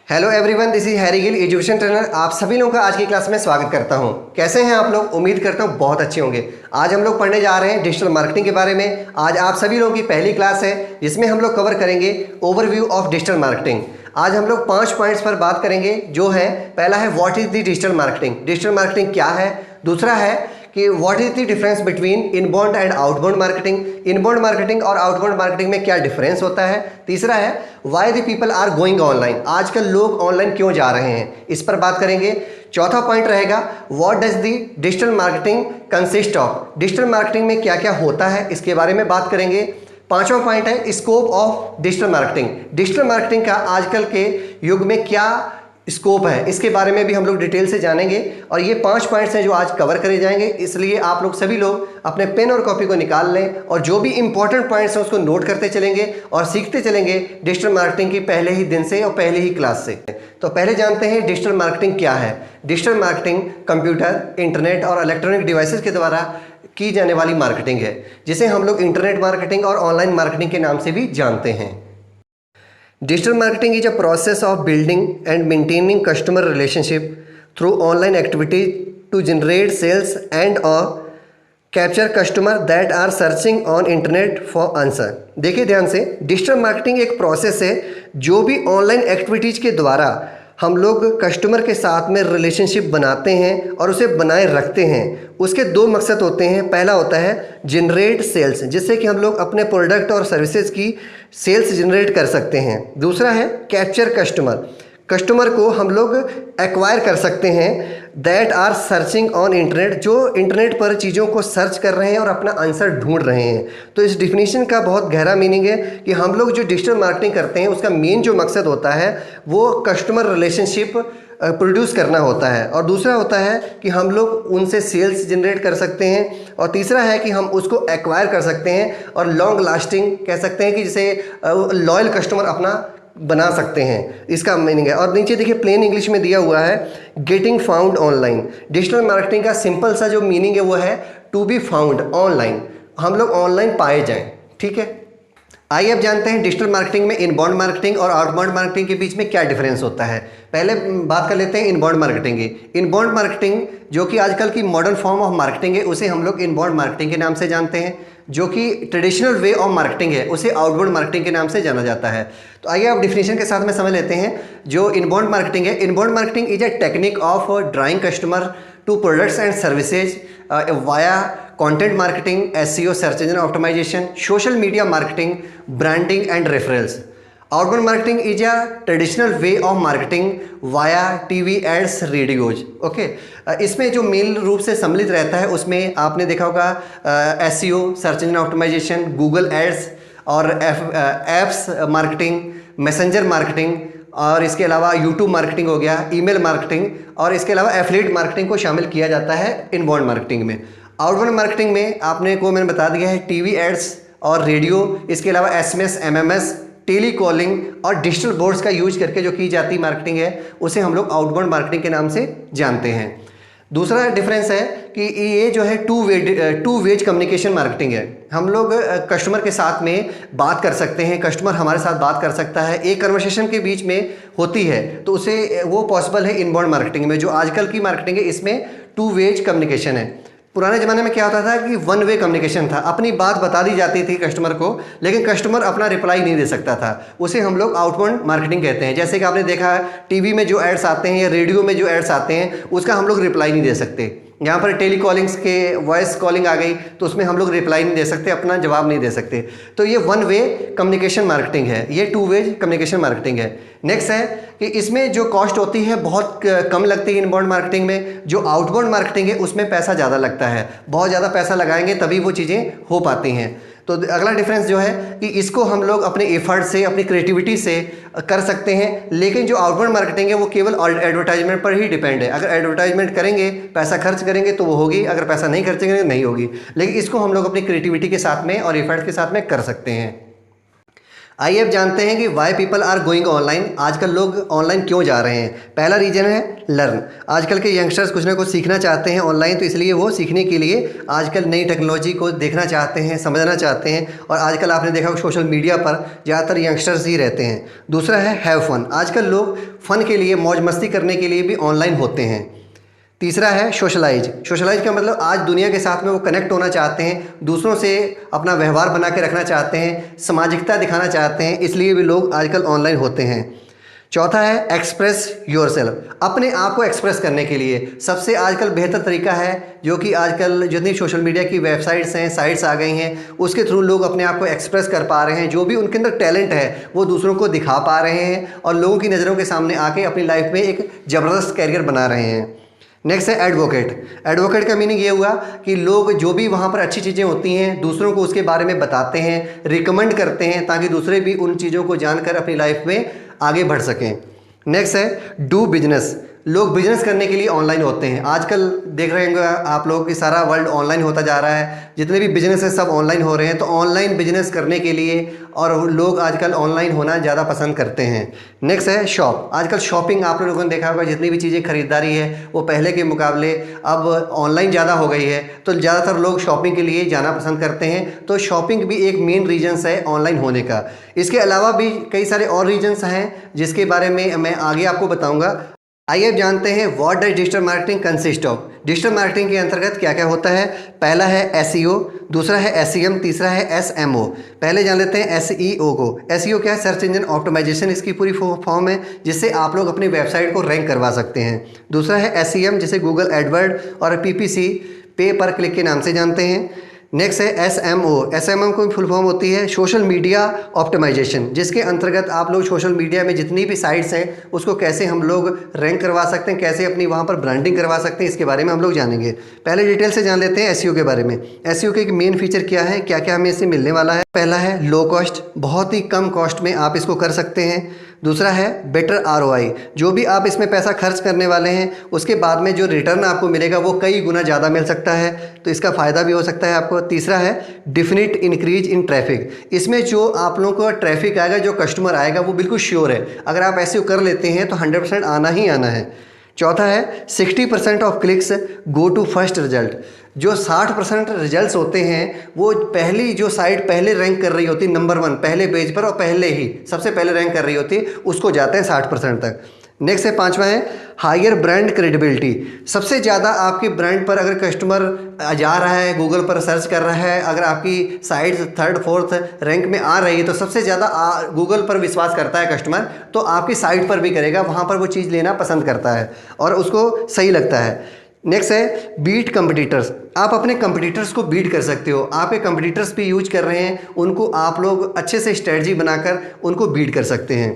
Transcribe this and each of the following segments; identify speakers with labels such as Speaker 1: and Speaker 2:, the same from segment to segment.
Speaker 1: Hello everyone, this is Harry Gill, education trainer. आप सभी लोगों का आज की क्लास में स्वागत करता हूं। कैसे हैं आप लोग? उम्मीद करता हूं बहुत अच्छे होंगे। आज हम लोग पढ़ने जा रहे हैं डिजिटल मार्केटिंग के बारे में। आज आप सभी लोगों की पहली क्लास है जिसमें हम लोग कवर करेंगे ओवरव्यू ऑफ डिजिटल मार्केटिंग। आज हम लोग 5 पॉइंट्स पर बात करेंगे। जो है, पहला है what is the digital marketing, digital marketing क्या है। दूसरा है कि what is the difference between inbound and outbound marketing, inbound marketing और आउटबाउंड मार्केटिंग में क्या डिफरेंस होता है। तीसरा है why the people are going online, आजकल लोग ऑनलाइन क्यों जा रहे हैं, इस पर बात करेंगे। चौथा पॉइंट रहेगा what does the digital marketing consist of, digital marketing में क्या क्या होता है, इसके बारे में बात करेंगे। पांचवा पॉइंट है scope of digital marketing, digital marketing का आजकल के युग में क्या स्कोप है, इसके बारे में भी हम लोग डिटेल से जानेंगे। और ये 5 पॉइंट्स हैं जो आज कवर करे जाएंगे, इसलिए आप लोग सभी लोग अपने पेन और कॉपी को निकाल लें और जो भी इंपॉर्टेंट पॉइंट्स हैं उसको नोट करते चलेंगे और सीखते चलेंगे डिजिटल मार्केटिंग की पहले ही दिन से और पहले ही क्लास से। तो पहले जानते हैं डिजिटल मार्केटिंग क्या है। डिजिटल मार्केटिंग कंप्यूटर, इंटरनेट और इलेक्ट्रॉनिक डिवाइसेस के द्वारा की जाने वाली मार्केटिंग है, जिसे हम लोग इंटरनेट मार्केटिंग और ऑनलाइन मार्केटिंग के नाम से भी जानते हैं। Digital marketing is a process of building and maintaining customer relationship through online activities to generate sales and or capture customer that are searching on internet for answer। देखिए ध्यान से, डिजिटल मार्केटिंग एक प्रोसेस है जो भी online activities के द्वारा हम लोग कस्टमर के साथ में रिलेशनशिप बनाते हैं और उसे बनाए रखते हैं। उसके 2 मकसद होते हैं। पहला होता है जनरेट सेल्स, जिससे कि हम लोग अपने प्रोडक्ट और सर्विसेज की सेल्स जनरेट कर सकते हैं। दूसरा है कैप्चर कस्टमर, कस्टमर को हम लोग एक्वायर कर सकते हैं that are searching on internet, जो इंटरनेट पर चीज़ों को सर्च कर रहे हैं और अपना आंसर ढूंढ रहे हैं। तो इस डिफिनीशन का बहुत गहरा मीनिंग है कि हम लोग जो डिजिटल मार्केटिंग करते हैं उसका मेन जो मकसद होता है वो कस्टमर रिलेशनशिप प्रोड्यूस करना होता है। और दूसरा होता है कि हम लोग उनसे सेल्स जनरेट कर सकते हैं। और तीसरा है कि हम उसको एक्वायर कर सकते हैं और लॉन्ग लास्टिंग कह सकते हैं कि जिसे लॉयल कस्टमर अपना बना सकते हैं, इसका मीनिंग है। और नीचे देखिए प्लेन इंग्लिश में दिया हुआ है getting found online. Digital marketing का सिंपल सा जो मीनिंग है वो है टू बी फाउंड ऑनलाइन, हम लोग ऑनलाइन पाए जाएं। ठीक है, आइए अब जानते हैं डिजिटल मार्केटिंग में इनबाउंड मार्केटिंग और आउटबाउंड मार्केटिंग के बीच में क्या डिफरेंस होता है। पहले बात कर लेते हैं इनबाउंड मार्केटिंग की। इनबाउंड मार्केटिंग जो कि आजकल की मॉडर्न फॉर्म ऑफ मार्केटिंग है उसे हम लोग इनबाउंड मार्केटिंग के नाम से जानते हैं। जो कि ट्रेडिशनल वे ऑफ मार्केटिंग है उसे आउटबाउंड मार्केटिंग के नाम से जाना जाता है। तो आइए आप डिफिनेशन के साथ में समझ लेते हैं जो इनबाउंड मार्केटिंग है। Inbound marketing is a technique of drawing customer to products and services via content marketing, SEO search engine optimization, social media marketing, branding and referrals. Outbound marketing is a traditional way of marketing via TV ads, radios. Okay, इसमें जो main रूप से सम्मिलित रहता है उसमें आपने देखा होगा SEO search engine optimization, Google ads और एप्स मार्केटिंग, मैसेंजर मार्केटिंग, और इसके अलावा यूट्यूब मार्केटिंग हो गया, ईमेल मार्केटिंग, और इसके अलावा एफिलिएट मार्केटिंग को शामिल किया जाता है इनबाउंड मार्केटिंग में। आउटबाउंड मार्केटिंग में आपने को मैंने बता दिया है टीवी एड्स और रेडियो, इसके अलावा एसएमएस, एमएमएस, टेली कॉलिंग और डिजिटल बोर्ड्स का यूज करके जो की जाती मार्केटिंग है उसे हम लोग आउटबाउंड मार्केटिंग के नाम से जानते हैं। दूसरा डिफरेंस है कि ये जो है टू वेज कम्युनिकेशन मार्केटिंग है। हम लोग कस्टमर के साथ में बात कर सकते हैं, कस्टमर हमारे साथ बात कर सकता है, एक कन्वर्सेशन के बीच में होती है, तो उसे वो पॉसिबल है इनबाउंड मार्केटिंग में। जो आजकल की मार्केटिंग है इसमें टू वेज कम्युनिकेशन है। पुराने ज़माने में क्या होता था कि 1 वे कम्युनिकेशन था, अपनी बात बता दी जाती थी कस्टमर को, लेकिन कस्टमर अपना रिप्लाई नहीं दे सकता था, उसे हम लोग आउटबाउंड मार्केटिंग कहते हैं। जैसे कि आपने देखा टीवी में जो एड्स आते हैं या रेडियो में जो एड्स आते हैं उसका हम लोग रिप्लाई नहीं दे सकते। यहाँ पर टेली कॉलिंग्स के वॉइस कॉलिंग आ गई तो उसमें हम लोग रिप्लाई नहीं दे सकते, अपना जवाब नहीं दे सकते। तो ये 1 वे कम्युनिकेशन मार्केटिंग है, ये 2 वे कम्युनिकेशन मार्केटिंग है। नेक्स्ट है कि इसमें जो कॉस्ट होती है बहुत कम लगती है इनबाउंड मार्केटिंग में। जो आउटबाउंड मार्केटिंग है उसमें पैसा ज़्यादा लगता है, बहुत ज़्यादा पैसा लगाएंगे तभी वो चीज़ें हो पाती हैं। तो अगला डिफरेंस जो है कि इसको हम लोग अपने एफर्ट से, अपनी क्रिएटिविटी से कर सकते हैं, लेकिन जो आउटबाउंड मार्केटिंग है वो केवल एडवर्टाइजमेंट पर ही डिपेंड है। अगर एडवर्टाइजमेंट करेंगे, पैसा खर्च करेंगे तो वो होगी, अगर पैसा नहीं खर्चेंगे नहीं होगी। लेकिन इसको हम लोग अपनी क्रिएटिविटी के साथ में और एफर्ट के साथ में कर सकते हैं। आइए अब जानते हैं कि why people are going online. आजकल लोग ऑनलाइन क्यों जा रहे हैं। पहला रीज़न है लर्न। आजकल के यंगस्टर्स कुछ ना कुछ सीखना चाहते हैं ऑनलाइन, तो इसलिए वो सीखने के लिए आजकल नई टेक्नोलॉजी को देखना चाहते हैं, समझना चाहते हैं। और आजकल आपने देखा होगा सोशल मीडिया पर ज़्यादातर यंगस्टर्स ही रहते हैं। दूसरा है हैव फन। आजकल लोग फ़न के लिए, मौज मस्ती करने के लिए भी ऑनलाइन होते हैं। तीसरा है सोशलाइज। सोशलाइज का मतलब आज दुनिया के साथ में वो कनेक्ट होना चाहते हैं, दूसरों से अपना व्यवहार बना के रखना चाहते हैं, सामाजिकता दिखाना चाहते हैं, इसलिए भी लोग आजकल ऑनलाइन होते हैं। चौथा है एक्सप्रेस योरसेल्फ। अपने आप को एक्सप्रेस करने के लिए सबसे आजकल बेहतर तरीका है, जो कि आजकल जितनी सोशल मीडिया की वेबसाइट्स हैं, साइट्स आ गई हैं, उसके थ्रू लोग अपने आप को एक्सप्रेस कर पा रहे हैं। जो भी उनके अंदर टैलेंट है वो दूसरों को दिखा पा रहे हैं और लोगों की नज़रों के सामने आके अपनी लाइफ में एक ज़बरदस्त कैरियर बना रहे हैं। नेक्स्ट है एडवोकेट। एडवोकेट का मीनिंग ये हुआ कि लोग जो भी वहाँ पर अच्छी चीज़ें होती हैं दूसरों को उसके बारे में बताते हैं, रिकमेंड करते हैं, ताकि दूसरे भी उन चीज़ों को जानकर अपनी लाइफ में आगे बढ़ सकें। नेक्स्ट है डू बिजनेस। लोग बिजनेस करने के लिए ऑनलाइन होते हैं। आजकल देख रहे होंगे आप लोग कि सारा वर्ल्ड ऑनलाइन होता जा रहा है, जितने भी बिजनेस है सब ऑनलाइन हो रहे हैं। तो ऑनलाइन बिजनेस करने के लिए और लोग आजकल ऑनलाइन होना ज़्यादा पसंद करते हैं। नेक्स्ट है शॉप। आजकल शॉपिंग आप लोगों ने देखा होगा, जितनी भी चीज़ें खरीदारी है वो पहले के मुकाबले अब ऑनलाइन ज़्यादा हो गई है, तो ज़्यादातर लोग शॉपिंग के लिए जाना पसंद करते हैं। तो शॉपिंग भी एक मेन रीजन्स है ऑनलाइन होने का। इसके अलावा भी कई सारे और रीजन्स हैं जिसके बारे में मैं आगे आपको बताऊँगा। आइए अब जानते हैं what does digital marketing consist of. Digital marketing के अंतर्गत क्या क्या होता है। पहला है एसईओ, दूसरा है एसईएम, तीसरा है एसएमओ। पहले जान लेते हैं एसईओ को। एसईओ क्या है? सर्च इंजन ऑप्टिमाइजेशन इसकी पूरी फॉर्म है, जिससे आप लोग अपनी वेबसाइट को रैंक करवा सकते हैं। दूसरा है एसईएम, जिसे गूगल एडवर्ड और पीपीसी, पे पर क्लिक के नाम से जानते हैं। नेक्स्ट है एसएमओ। एसएमओ की फुल फॉर्म होती है सोशल मीडिया ऑप्टिमाइजेशन, जिसके अंतर्गत आप लोग सोशल मीडिया में जितनी भी साइट्स हैं उसको कैसे हम लोग रैंक करवा सकते हैं, कैसे अपनी वहाँ पर ब्रांडिंग करवा सकते हैं, इसके बारे में हम लोग जानेंगे। पहले डिटेल से जान लेते हैं एसईओ के बारे में। एसईओ के एक मेन फीचर क्या है, क्या क्या हमें इससे मिलने वाला है। पहला है लो कॉस्ट, बहुत ही कम कॉस्ट में आप इसको कर सकते हैं। दूसरा है बेटर आरओआई, जो भी आप इसमें पैसा खर्च करने वाले हैं उसके बाद में जो रिटर्न आपको मिलेगा वो कई गुना ज़्यादा मिल सकता है, तो इसका फ़ायदा भी हो सकता है आपको। तीसरा है डिफिनिट इंक्रीज इन ट्रैफिक। इसमें जो आप लोगों को ट्रैफिक आएगा, जो कस्टमर आएगा, वो बिल्कुल श्योर है। अगर आप ऐसे कर लेते हैं तो 100% आना ही आना है। चौथा है 60% of clicks go to first result. जो 60% रिजल्ट्स होते हैं वो पहली जो साइट पहले रैंक कर रही होती है, नंबर 1 पहले पेज पर और पहले ही सबसे पहले रैंक कर रही होती है, उसको जाते हैं 60% तक। नेक्स्ट है पांचवा है हायर ब्रांड क्रेडिबिलिटी। सबसे ज़्यादा आपके ब्रांड पर अगर कस्टमर जा रहा है, गूगल पर सर्च कर रहा है, अगर आपकी साइट 3rd 4th रैंक में आ रही है तो सबसे ज़्यादा गूगल पर विश्वास करता है कस्टमर, तो आपकी साइट पर भी करेगा, वहाँ पर वो चीज़ लेना पसंद करता है और उसको सही लगता है। नेक्स्ट है बीट कंपटीटर्स। आप अपने कंपटीटर्स को बीट कर सकते हो। आपके कंपटीटर्स भी यूज कर रहे हैं, उनको आप लोग अच्छे से स्ट्रेटजी बनाकर उनको बीट कर सकते हैं।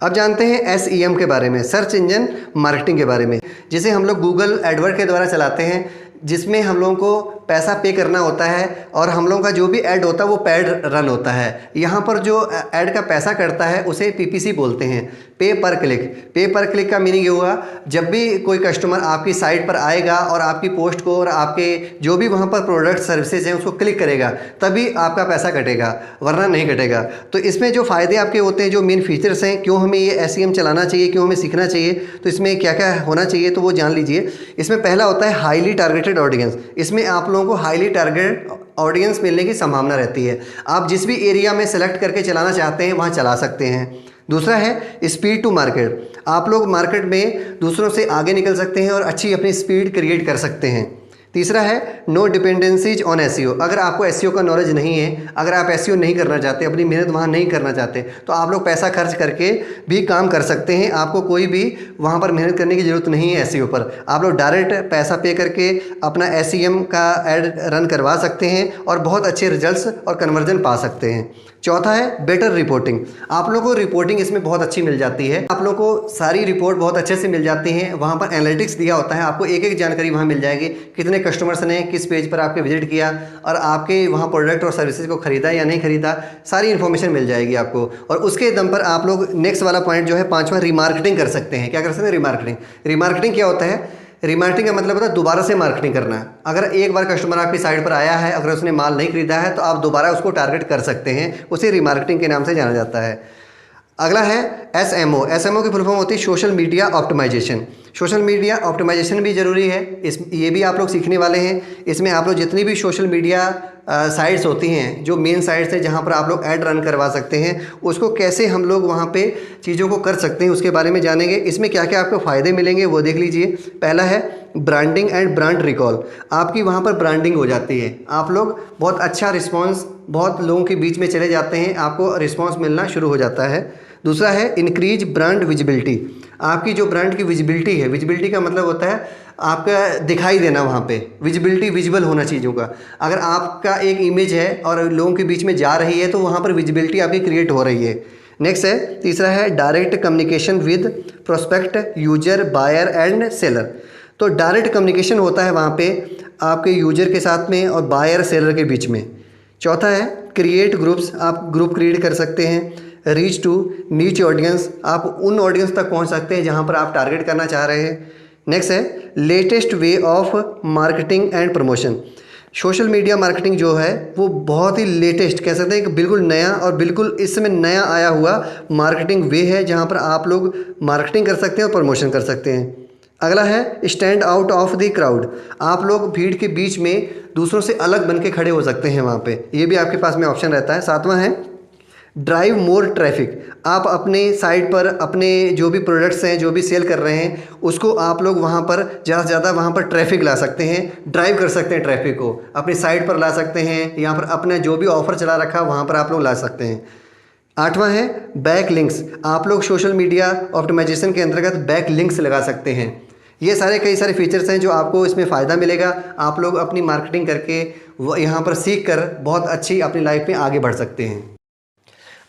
Speaker 1: अब जानते हैं एसईएम के बारे में, सर्च इंजन मार्केटिंग के बारे में, जिसे हम लोग गूगल एडवर्ड के द्वारा चलाते हैं, जिसमें हम लोगों को पैसा पे करना होता है और हम लोगों का जो भी ऐड होता है वो पेड रन होता है। यहाँ पर जो ऐड का पैसा करता है उसे पीपीसी बोलते हैं, पे पर क्लिक। पे पर क्लिक का मीनिंग ये हुआ, जब भी कोई कस्टमर आपकी साइट पर आएगा और आपकी पोस्ट को और आपके जो भी वहाँ पर प्रोडक्ट सर्विसेज हैं उसको क्लिक करेगा, तभी आपका पैसा कटेगा, वरना नहीं कटेगा। तो इसमें जो फ़ायदे आपके होते हैं, जो मेन फीचर्स हैं, क्यों हमें ये एसईएम चलाना चाहिए, क्यों हमें सीखना चाहिए, तो इसमें क्या क्या होना चाहिए तो वो जान लीजिए। इसमें पहला होता है हाईली टारगेटेड ऑडियंस। इसमें आप लोगों को हाईली टारगेटेड ऑडियंस मिलने की संभावना रहती है। आप जिस भी एरिया में सेलेक्ट करके चलाना चाहते हैं वहाँ चला सकते हैं। दूसरा है स्पीड टू मार्केट। आप लोग मार्केट में दूसरों से आगे निकल सकते हैं और अच्छी अपनी स्पीड क्रिएट कर सकते हैं। तीसरा है नो डिपेंडेंसीज ऑन एसईओ। अगर आपको एसईओ का नॉलेज नहीं है, अगर आप एसईओ नहीं करना चाहते, अपनी मेहनत वहाँ नहीं करना चाहते, तो आप लोग पैसा खर्च करके भी काम कर सकते हैं। आपको कोई भी वहाँ पर मेहनत करने की ज़रूरत नहीं है एसईओ पर। आप लोग डायरेक्ट पैसा पे करके अपना एसईएम का ऐड रन करवा सकते हैं और बहुत अच्छे रिजल्ट्स और कन्वर्जन पा सकते हैं। चौथा है बेटर रिपोर्टिंग। आप लोगों को रिपोर्टिंग इसमें बहुत अच्छी मिल जाती है। आप लोगों को सारी रिपोर्ट बहुत अच्छे से मिल जाती हैं। वहाँ पर एनालिटिक्स दिया होता है, आपको एक एक जानकारी वहाँ मिल जाएगी, कितने कस्टमर्स ने किस पेज पर आपके विजिट किया और आपके वहाँ प्रोडक्ट और सर्विसेज को खरीदा या नहीं खरीदा, सारी इन्फॉर्मेशन मिल जाएगी आपको। और उसके दम पर आप लोग नेक्स्ट वाला पॉइंट जो है पांचवा, रिमार्केटिंग कर सकते हैं। क्या कर सकते हैं? रिमार्केटिंग। रिमार्केटिंग क्या होता है? रिमार्केटिंग का मतलब होता है दोबारा से मार्केटिंग करना। अगर एक बार कस्टमर आपकी साइट पर आया है, अगर उसने माल नहीं खरीदा है तो आप दोबारा उसको टारगेट कर सकते हैं, उसे रिमार्केटिंग के नाम से जाना जाता है। अगला है एसएमओ। एसएमओ की फुल फॉर्म होती है social media optimization. Social media optimization भी ज़रूरी है, ये भी आप लोग सीखने वाले हैं। इसमें आप लोग जितनी भी सोशल मीडिया साइट्स होती हैं, जो मेन साइट्स हैं जहाँ पर आप लोग ऐड रन करवा सकते हैं, उसको कैसे हम लोग वहाँ पे चीज़ों को कर सकते हैं उसके बारे में जानेंगे। इसमें क्या क्या आपको फ़ायदे मिलेंगे वो देख लीजिए। पहला है ब्रांडिंग एंड ब्रांड रिकॉल। आपकी वहाँ पर ब्रांडिंग हो जाती है, आप लोग बहुत अच्छा रिस्पॉन्स, बहुत लोगों के बीच में चले जाते हैं, आपको रिस्पॉन्स मिलना शुरू हो जाता है। दूसरा है इंक्रीज ब्रांड विजिबिलिटी। आपकी जो ब्रांड की विजिबिलिटी है, विजिबिलिटी का मतलब होता है आपका दिखाई देना, वहाँ पे विजिबिलिटी, विजिबल होना चीज़ों का। अगर आपका एक इमेज है और लोगों के बीच में जा रही है तो वहाँ पर विजिबिलिटी आपकी क्रिएट हो रही है। नेक्स्ट है, तीसरा है direct communication with prospect, user, buyer and seller. तो डायरेक्ट कम्युनिकेशन होता है वहाँ पे आपके यूजर के साथ में और बायर सेलर के बीच में। चौथा है क्रिएट ग्रुप्स। आप ग्रुप क्रिएट कर सकते हैं। रीच टू नीच ऑडियंस। आप उन ऑडियंस तक पहुँच सकते हैं जहाँ पर आप टारगेट करना चाह रहे हैं। नेक्स्ट है latest way of marketing and promotion. Social media marketing जो है वो बहुत ही लेटेस्ट, कह सकते हैं कि बिल्कुल नया और बिल्कुल इस समय नया आया हुआ मार्केटिंग वे है जहाँ पर आप लोग मार्केटिंग कर सकते हैं और प्रमोशन कर सकते हैं। अगला है stand out of the crowd. आप लोग भीड़ के बीच में दूसरों से अलग बन के खड़े हो सकते हैं वहाँ पे, ये भी आपके पास में ऑप्शन रहता है। सातवां है ड्राइव मोर ट्रैफिक। आप अपने साइट पर अपने जो भी प्रोडक्ट्स हैं, जो भी सेल कर रहे हैं, उसको आप लोग वहाँ पर ज़्यादा से ज़्यादा वहाँ पर ट्रैफिक ला सकते हैं, ड्राइव कर सकते हैं ट्रैफिक को, अपनी साइट पर ला सकते हैं, यहाँ पर अपना जो भी ऑफ़र चला रखा वहाँ पर आप लोग ला सकते हैं। आठवां है बैक लिंक्स। आप लोग सोशल मीडिया ऑप्टिमाइजेशन के अंतर्गत बैक लिंक्स लगा सकते हैं। ये सारे कई सारे फीचर्स हैं जो आपको इसमें फ़ायदा मिलेगा। आप लोग अपनी मार्केटिंग करके यहाँ पर सीख कर बहुत अच्छी अपनी लाइफ में आगे बढ़ सकते हैं।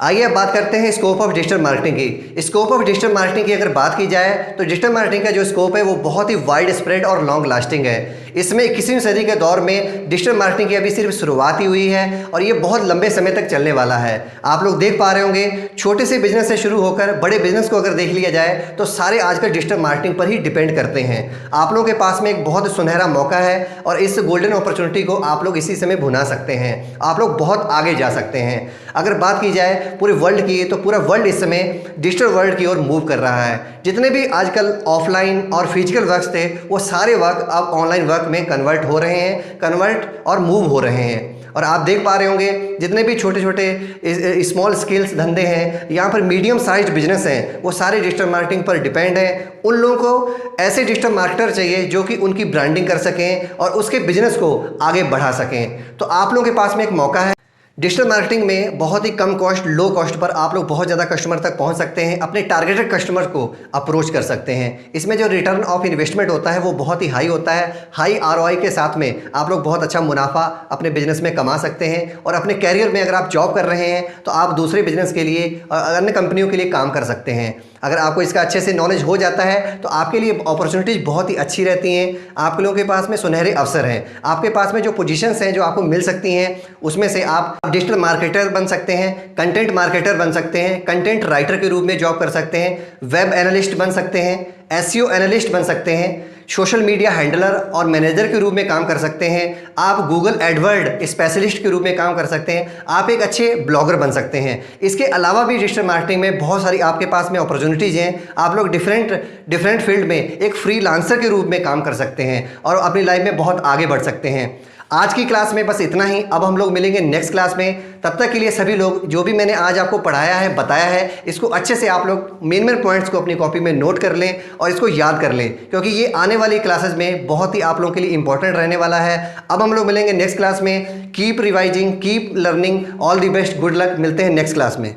Speaker 1: आइए अब बात करते हैं स्कोप ऑफ डिजिटल मार्केटिंग की। स्कोप ऑफ डिजिटल मार्केटिंग की अगर बात की जाए तो डिजिटल मार्केटिंग का जो स्कोप है वो बहुत ही वाइड स्प्रेड और लॉन्ग लास्टिंग है। इसमें 21वीं सदी के दौर में डिजिटल मार्केटिंग की अभी सिर्फ शुरुआत ही हुई है और ये बहुत लंबे समय तक चलने वाला है। आप लोग देख पा रहे होंगे, छोटे से बिजनेस से शुरू होकर बड़े बिजनेस को अगर देख लिया जाए तो सारे आजकल डिजिटल मार्केटिंग पर ही डिपेंड करते हैं। आप लोगों के पास में एक बहुत सुनहरा मौका है और इस गोल्डन अपॉर्चुनिटी को आप लोग इसी समय भुना सकते हैं। आप लोग बहुत आगे जा सकते हैं। अगर बात की जाए पूरे वर्ल्ड की, तो पूरा वर्ल्ड इस समय डिजिटल वर्ल्ड की ओर मूव कर रहा है। जितने भी आजकल ऑफलाइन और फिजिकल वर्क थे वो सारे वर्क अब ऑनलाइन वर्क में कन्वर्ट हो रहे हैं, कन्वर्ट और मूव हो रहे हैं। और आप देख पा रहे होंगे जितने भी छोटे छोटे स्मॉल स्केल्स धंधे हैं, यहाँ पर मीडियम साइज बिजनेस हैं, वो सारे डिजिटल मार्केटिंग पर डिपेंड हैं। उन लोगों को ऐसे डिजिटल मार्केटर चाहिए जो कि उनकी ब्रांडिंग कर सकें और उसके बिजनेस को आगे बढ़ा सकें। तो आप लोगों के पास में एक मौका है। डिजिटल मार्केटिंग में बहुत ही कम कॉस्ट, लो कॉस्ट पर आप लोग बहुत ज़्यादा कस्टमर तक पहुंच सकते हैं, अपने टारगेटेड कस्टमर को अप्रोच कर सकते हैं। इसमें जो रिटर्न ऑफ इन्वेस्टमेंट होता है वो बहुत ही हाई होता है। हाई आरओआई के साथ में आप लोग बहुत अच्छा मुनाफा अपने बिजनेस में कमा सकते हैं और अपने कैरियर में अगर आप जॉब कर रहे हैं तो आप दूसरे बिजनेस के लिए और अन्य कंपनियों के लिए काम कर सकते हैं। अगर आपको इसका अच्छे से नॉलेज हो जाता है तो आपके लिए अपॉर्चुनिटीज़ बहुत ही अच्छी रहती हैं। आप लोगों के पास में सुनहरे अवसर हैं, आपके पास में जो पोजीशंस हैं जो आपको मिल सकती हैं, उसमें से आप डिजिटल मार्केटर बन सकते हैं, कंटेंट मार्केटर बन सकते हैं, कंटेंट राइटर के रूप में जॉब कर सकते हैं, वेब एनालिस्ट बन सकते हैं, एसईओ एनालिस्ट बन सकते हैं, सोशल मीडिया हैंडलर और मैनेजर के रूप में काम कर सकते हैं, आप गूगल एडवर्ड स्पेशलिस्ट के रूप में काम कर सकते हैं, आप एक अच्छे ब्लॉगर बन सकते हैं। इसके अलावा भी डिजिटल मार्केटिंग में बहुत सारी आपके पास में अपॉर्चुनिटीज़ हैं। आप लोग डिफरेंट फील्ड में एक फ्रीलांसर के रूप में काम कर सकते हैं और अपनी लाइफ में बहुत आगे बढ़ सकते हैं। आज की क्लास में बस इतना ही। अब हम लोग मिलेंगे नेक्स्ट क्लास में। तब तक के लिए सभी लोग जो भी मैंने आज आपको पढ़ाया है, बताया है, इसको अच्छे से आप लोग मेन पॉइंट्स को अपनी कॉपी में नोट कर लें और इसको याद कर लें, क्योंकि ये आने वाली क्लासेस में बहुत ही आप लोगों के लिए इंपॉर्टेंट रहने वाला है। अब हम लोग मिलेंगे नेक्स्ट क्लास में। Keep revising, keep learning, all the best, good luck. मिलते हैं नेक्स्ट क्लास में।